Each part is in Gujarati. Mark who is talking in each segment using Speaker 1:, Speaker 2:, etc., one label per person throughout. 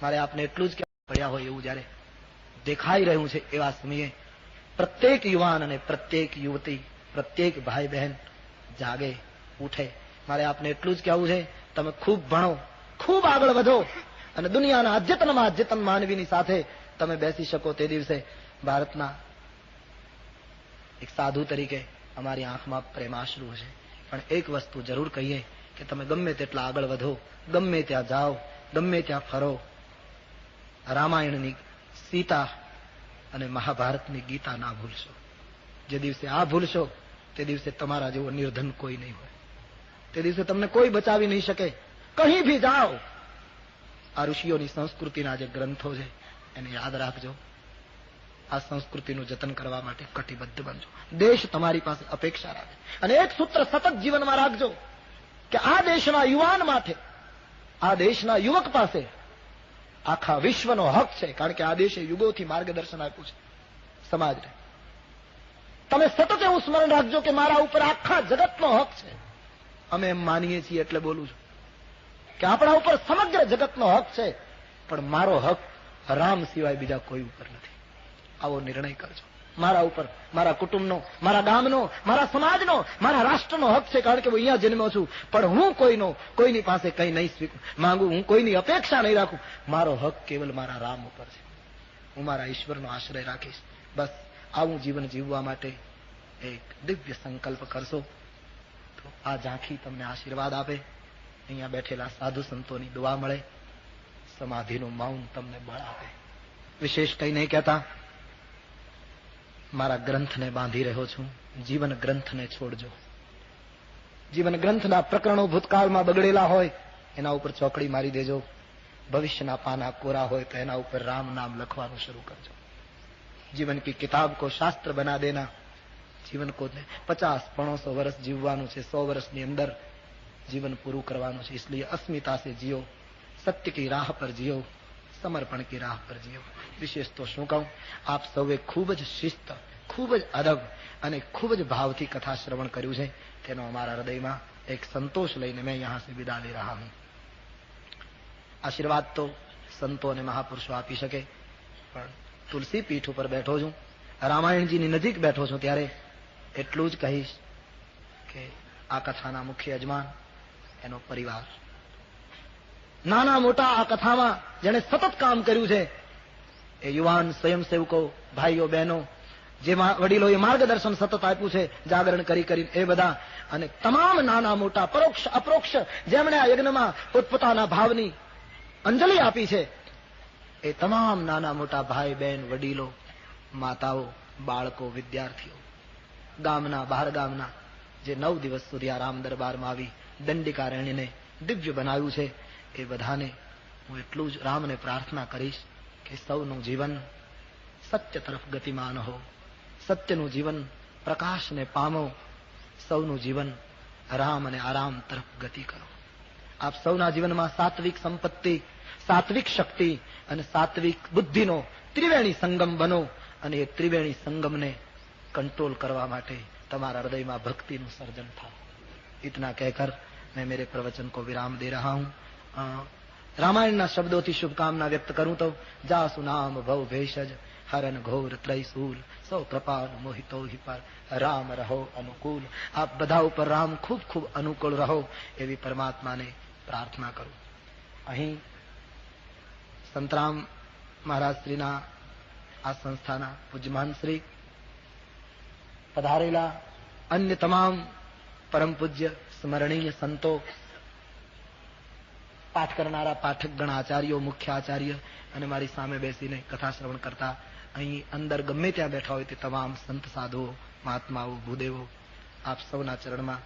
Speaker 1: મારે આપને એટલું જ કહેવું પડ્યા હોય એવું જયારે દેખાઈ રહ્યું છે એવા સમયે પ્રત્યેક યુવાન અને પ્રત્યેક યુવતી, પ્રત્યેક ભાઈ બહેન જાગે, ઉઠે. મારે આપને એટલું જ કહેવું છે, તમે ખૂબ ભણો, ખૂબ આગળ વધો અને દુનિયાના અદ્યતનમાં અદ્યતન માનવીની સાથે તમે બેસી શકો. તે દિવસે ભારતના એક સાધુ તરીકે અમારી આંખમાં પ્રેમાશ્રુ છે. પણ એક વસ્તુ જરૂર કહીએ કે તમે ગમે તેટલા આગળ વધો, ગમે ત્યાં જાઓ, ગમે ત્યાં ફરો, રામાયણની સીતા અને મહાભારતની ગીતા ના ભૂલશો. જે દિવસે આ ભૂલશો તે દિવસે તમારા જેવો નિર્ધન કોઈ નહીં હોય. તે દિવસે તમને કોઈ બચાવી નહીં શકે. કहीं ભી જાઓ, આ ઋષિઓની સંસ્કૃતિના જે ગ્રંથો છે એને યાદ રાખજો. આ સંસ્કૃતિનું જતન કરવા માટે કટિબદ્ધ બનજો. દેશ તમારી પાસે અપેક્ષા રાખે. અને એક સૂત્ર સતત જીવનમાં રાખજો કે આ દેશના યુવાન માથે, આ દેશના યુવક પાસે આખા વિશ્વનો હક છે. કારણ કે આ દેશે યુગોથી માર્ગદર્શન આપ્યું છે સમાજને. તમે સતત એવું સ્મરણ રાખજો કે મારા ઉપર આખા જગતનો હક છે. અમે એમ માનીએ છીએ એટલે બોલું છું કે આપણા ઉપર સમગ્ર જગતનો હક છે, પણ મારો હક રામ સિવાય બીજા કોઈ ઉપર નથી. આવો નિર્ણય કરજો. મારા ઉપર, મારા કુટુંબનો, મારા ગામનો, મારા સમાજનો, મારા રાષ્ટ્રનો હક છે. કારણ કે હું અહીંયા જન્મ્યો છું. પણ હું કોઈની પાસે કંઈ નહીં માંગુ, હું કોઈની અપેક્ષા નહીં રાખું. મારો હક કેવલ મારા રામ ઉપર છે. હું મારા ઈશ્વરનો આશ્રય રાખીશ. બસ આવું જીવન જીવવા માટે એક દિવ્ય સંકલ્પ કરશો તો આ ઝાંખી તમને આશીર્વાદ આપે. અહીંયા બેઠેલા સાધુ સંતોની દુઆ મળે, સમાધિનું મૌન તમને બળ આપે. વિશેષ કંઈ નહીં કહેતા, મારા ગ્રંથને બાંધી રહ્યો છું. જીવન ગ્રંથને છોડજો. જીવન ગ્રંથના પ્રકરણો ભૂતકાળમાં બગડેલા હોય એના ઉપર ચોકડી મારી દેજો. ભવિષ્યના પાના કોરા હોય તો એના ઉપર રામ નામ લખવાનું શરૂ કરજો. જીવન કી કિતાબ કો શાસ્ત્ર બના દેના. જીવન કો 50-500 વર્ષ જીવવાનું છે. 100 વર્ષની અંદર जीवन पूરું કરવાનું છે. इसलिए अस्मिता से जियो, सत्य की राह पर जियो, समर्पण की राह पर जियो. विशेष तो શું કહું, આપ સૌએ ખૂબ જ શિસ્ત, ખૂબ જ અદબ અને ખૂબ જ ભાવથી કથા શ્રવણ કર્યું છે. તેનો અમારા હૃદયમાં એક સંતોષ લઈને मैं यहाँ से विदा ले रहा हूँ. આશીર્વાદ તો સંતો અને મહાપુરુષો આપી શકે, પણ તુલસી પીઠ ઉપર બેઠો છું, રામાયણજીની નજીક બેઠો છું, ત્યારે એટલું જ કહીશ કે આ કથાના મુખ્ય યજમાન, એનો પરિવાર, નાના મોટા આ કથામાં જેણે સતત કામ કર્યું છે એ યુવાન સ્વયંસેવકો, ભાઈઓ બહેનો, જે વડીલોએ માર્ગદર્શન સતત આપ્યું છે જાગરણ કરી કરી, એ બધા, અને તમામ નાના મોટા પરોક્ષ અપરોક્ષ જેમણે આ યજ્ઞમાં પોતપોતાના ભાવની અંજલિ આપી છે, એ તમામ નાના મોટા ભાઈ બહેન, વડીલો, માતાઓ, બાળકો, વિદ્યાર્થીઓ, ગામના બહાર ગામના, જે 9 દિવસ સુધી આ રામ દરબારમાં આવી દંડિકારણ્યને દિવ્ય બનાવ્યું છે, એ બધાને હું એટલું જ રામને પ્રાર્થના કરીશ કે સૌનું જીવન સત્ય તરફ ગતિમાન હો, સત્યનું જીવન પ્રકાશને પામો, સૌનું જીવન રામ અને આરામ તરફ ગતિ કરો. આપ સૌના જીવનમાં સાત્વિક સંપત્તિ, સાત્વિક શક્તિ અને સાત્વિક બુદ્ધિનો ત્રિવેણી સંગમ બનો, અને એ ત્રિવેણી સંગમને કંટ્રોલ કરવા માટે તમારા હૃદયમાં ભક્તિનું સર્જન થાય. इतना कहकर मैं मेरे प्रवचन को विराम दे रहा हूं. रामायणના શબ્દોથી શુભકામના વ્યક્ત કરું તો જાસુ નામ ભવ ભેષજ હરન ઘોર ત્રૈસૂલ સૌ કૃપાન મોહિતો હિ પર રામ રહો અનુકૂળ. આપ બધા ઉપર રામ ખૂબ ખૂબ અનુકૂળ રહો એવી પરમાત્માને પ્રાર્થના કરું. અહીં સંતરામ મહારાજ શ્રીના આ સંસ્થાના પૂજ્યમાન શ્રી, પધારેલા અન્ય તમામ પરમ પૂજ્ય સ્મરણીય સંતો, પાઠ કરનારા પાઠક ગણ, આચાર્યો, મુખ્ય આચાર્ય, અને મારી સામે બેસીને કથા શ્રવણ કરતા અહીં અંદર ગમે ત્યાં બેઠા હોય તે તમામ સંત સાધુઓ, મહાત્માઓ, ભૂદેવો, આપ સૌના ચરણમાં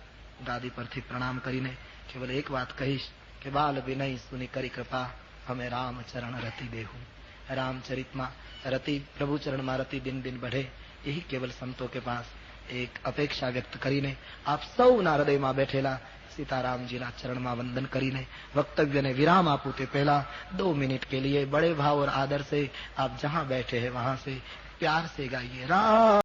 Speaker 1: ગાદી પરથી પ્રણામ કરીને કેવલ એક વાત કહીશ કે બાલ વિનય સુની કરી કૃપા हमें राम चरण रति देहूं. रामचरित रति, प्रभु चरण में रति दिन दिन बढ़े, यही केवल संतों के पास एक अपेक्षा व्यक्त करीने आप सौना हृदय में बैठेला सीतारामजी ना चरण में वंदन करीने वक्तव्य ने विराम आपू ते पहला 2 मिनट के लिए बड़े भाव और आदर से आप जहां बैठे हैं वहां से प्यार से गाइए राम.